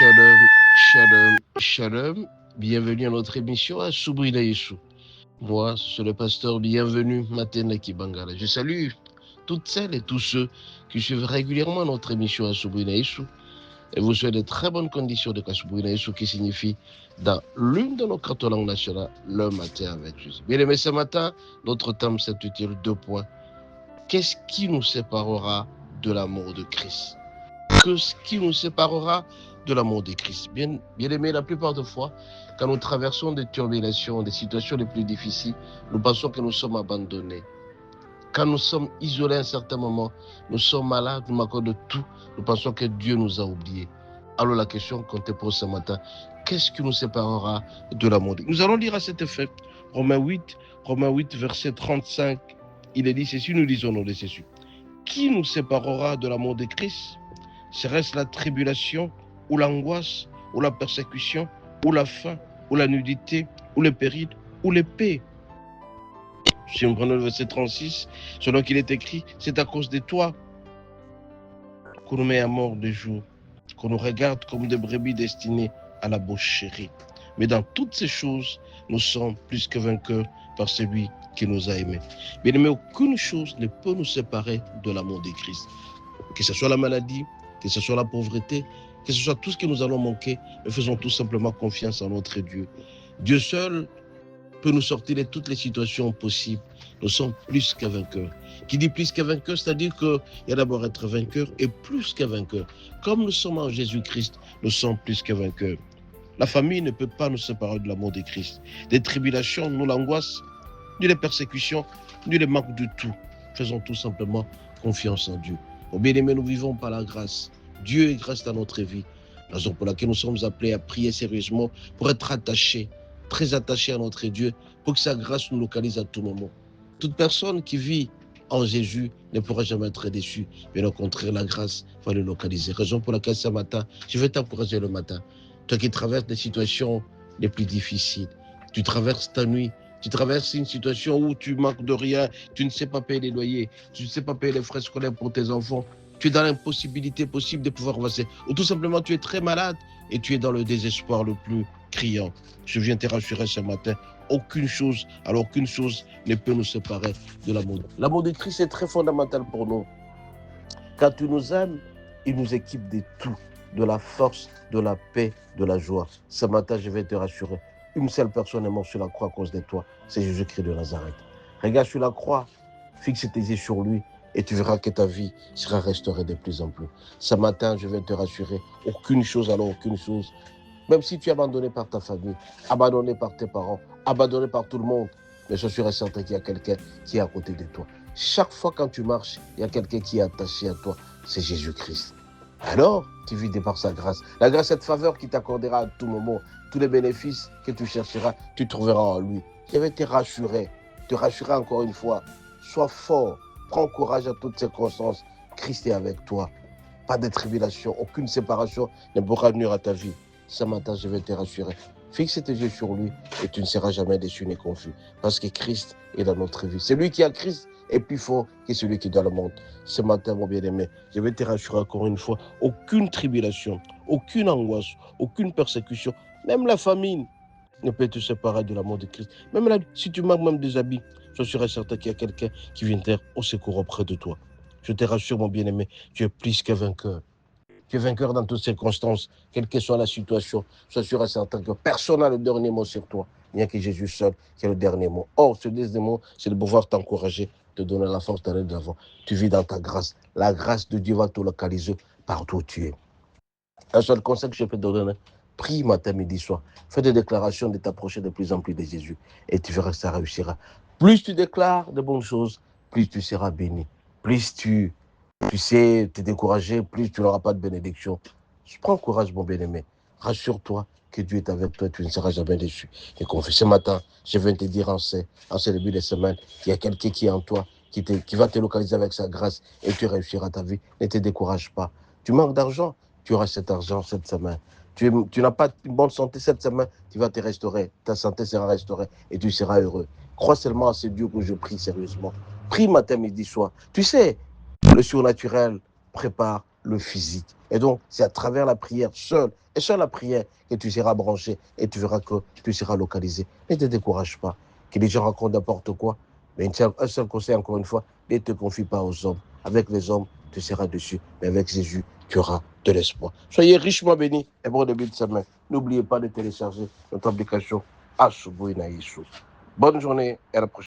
Shalom, shalom, shalom. Bienvenue à notre émission à Soubrina Yeshua. Moi, c'est le pasteur Bienvenue Matena Kibangala. Je salue toutes celles et tous ceux qui suivent régulièrement notre émission à Soubrina Yeshua. Et vous souhaitez de très bonnes conditions de Soubrina Yeshua, qui signifie dans l'une de nos quatre langues nationales, le matin avec Jésus. Bien aimé, ce matin, notre thème s'intitule 2 points. Qu'est-ce qui nous séparera de l'amour de Christ? Qu'est-ce qui nous séparera de l'amour de Christ? Bien aimé, la plupart des fois, quand nous traversons des turbulations, des situations les plus difficiles, nous pensons que nous sommes abandonnés. Quand nous sommes isolés à un certain moment, nous sommes malades, nous manquons de tout, nous pensons que Dieu nous a oubliés. Alors la question qu'on te pose ce matin, qu'est-ce qui nous séparera de l'amour de Christ? Nous allons lire à cet effet Romains 8, verset 35. Il est dit ceci, nous lisons de ceci. Qui nous séparera de l'amour de Christ? Serait-ce la tribulation, ou l'angoisse, ou la persécution, ou la faim, ou la nudité, ou le péril, ou l'épée? Si on prend le verset 36, selon qu'il est écrit, c'est à cause de toi qu'on nous met à mort de jour, qu'on nous regarde comme des brebis destinées à la boucherie. Mais dans toutes ces choses, nous sommes plus que vainqueurs par celui qui nous a aimés. Bien aimé, aucune chose ne peut nous séparer de l'amour de Christ. Que ce soit la maladie, que ce soit la pauvreté, que ce soit tout ce que nous allons manquer, nous faisons tout simplement confiance en notre Dieu. Dieu seul peut nous sortir de toutes les situations possibles. Nous sommes plus que vainqueurs. Qui dit plus que vainqueurs, c'est-à-dire qu'il y a d'abord être vainqueur et plus que vainqueur. Comme nous sommes en Jésus-Christ, nous sommes plus que vainqueurs. La famille ne peut pas nous séparer de l'amour de Christ. Des tribulations, nous l'angoisse, ni les persécutions, ni les manques de tout. Faisons tout simplement confiance en Dieu. Au bien-aimé, nous vivons par la grâce. Dieu est grâce dans notre vie. La raison pour laquelle nous sommes appelés à prier sérieusement pour être attachés, très attachés à notre Dieu, pour que sa grâce nous localise à tout moment. Toute personne qui vit en Jésus ne pourra jamais être déçue. Mais au contraire, la grâce va le localiser. Raison pour laquelle ce matin, je vais t'encourager le matin. Toi qui traverses les situations les plus difficiles, tu traverses ta nuit, tu traverses une situation où tu manques de rien, tu ne sais pas payer les loyers, tu ne sais pas payer les frais scolaires pour tes enfants, tu es dans l'impossibilité possible de pouvoir avancer, ou tout simplement tu es très malade et tu es dans le désespoir le plus criant. Je viens te rassurer ce matin, aucune chose ne peut nous séparer de l'amour. L'amour de Christ est très fondamental pour nous. Quand tu nous aimes, il nous équipe de tout, de la force, de la paix, de la joie. Ce matin, je vais te rassurer. Une seule personne est morte sur la croix à cause de toi, c'est Jésus-Christ de Nazareth. Regarde sur la croix, fixe tes yeux sur lui et tu verras que ta vie sera restaurée de plus en plus. Ce matin, je vais te rassurer, aucune chose, même si tu es abandonné par ta famille, abandonné par tes parents, abandonné par tout le monde, mais je suis certain qu'il y a quelqu'un qui est à côté de toi. Chaque fois quand tu marches, il y a quelqu'un qui est attaché à toi, c'est Jésus-Christ. Alors, tu vis de par sa grâce. La grâce, cette faveur qui t'accordera à tout moment, tous les bénéfices que tu chercheras, tu trouveras en lui. Je vais te rassurer encore une fois. Sois fort, prends courage à toutes circonstances. Christ est avec toi. Pas de tribulation, aucune séparation ne pourra venir à ta vie. Ce matin, je vais te rassurer. Fixe tes yeux sur lui et tu ne seras jamais déçu ni confus. Parce que Christ est dans notre vie. Celui qui a Christ est plus fort que celui qui est dans le monde. Ce matin, mon bien-aimé, je vais te rassurer encore une fois. Aucune tribulation, aucune angoisse, aucune persécution, même la famine ne peut te séparer de l'amour de Christ. Même là, si tu manques même des habits, je serai certain qu'il y a quelqu'un qui viendra au secours auprès de toi. Je te rassure, mon bien-aimé, tu es plus que vainqueur. Tu es vainqueur dans toutes circonstances, quelle que soit la situation. Sois sûr et certain que personne n'a le dernier mot sur toi. Il n'y a que Jésus seul qui a le dernier mot. Or, ce dernier mot, c'est de pouvoir t'encourager, te donner la force d'aller de l'avant. Tu vis dans ta grâce. La grâce de Dieu va te localiser partout où tu es. Un seul conseil que je peux te donner, prie matin, midi, soir. Fais des déclarations de t'approcher de plus en plus de Jésus et tu verras que ça réussira. Plus tu déclares de bonnes choses, plus tu seras béni. Plus tu sais te décourager, plus tu n'auras pas de bénédiction. Prends courage, mon bien-aimé. Rassure-toi que Dieu est avec toi, tu ne seras jamais déçu. Et confie ce matin, je viens te dire en ce début de semaine, qu'il y a quelqu'un qui est en toi, qui va te localiser avec sa grâce et tu réussiras ta vie. Ne te décourage pas. Tu manques d'argent, tu auras cet argent cette semaine. Tu n'as pas une bonne santé cette semaine, tu vas te restaurer. Ta santé sera restaurée et tu seras heureux. Crois seulement à ce Dieu que je prie sérieusement. Prie matin, midi, soir. Tu sais, le surnaturel prépare le physique. Et donc, c'est à travers la prière seule, et seule la prière, que tu seras branché et tu verras que tu seras localisé. Ne te décourage pas, que les gens racontent n'importe quoi. Mais un seul conseil, encore une fois, ne te confie pas aux hommes. Avec les hommes, tu seras dessus. Mais avec Jésus, tu auras de l'espoir. Soyez richement bénis et bon début de semaine. N'oubliez pas de télécharger notre application Asubui na Yesu. Bonne journée et à la prochaine.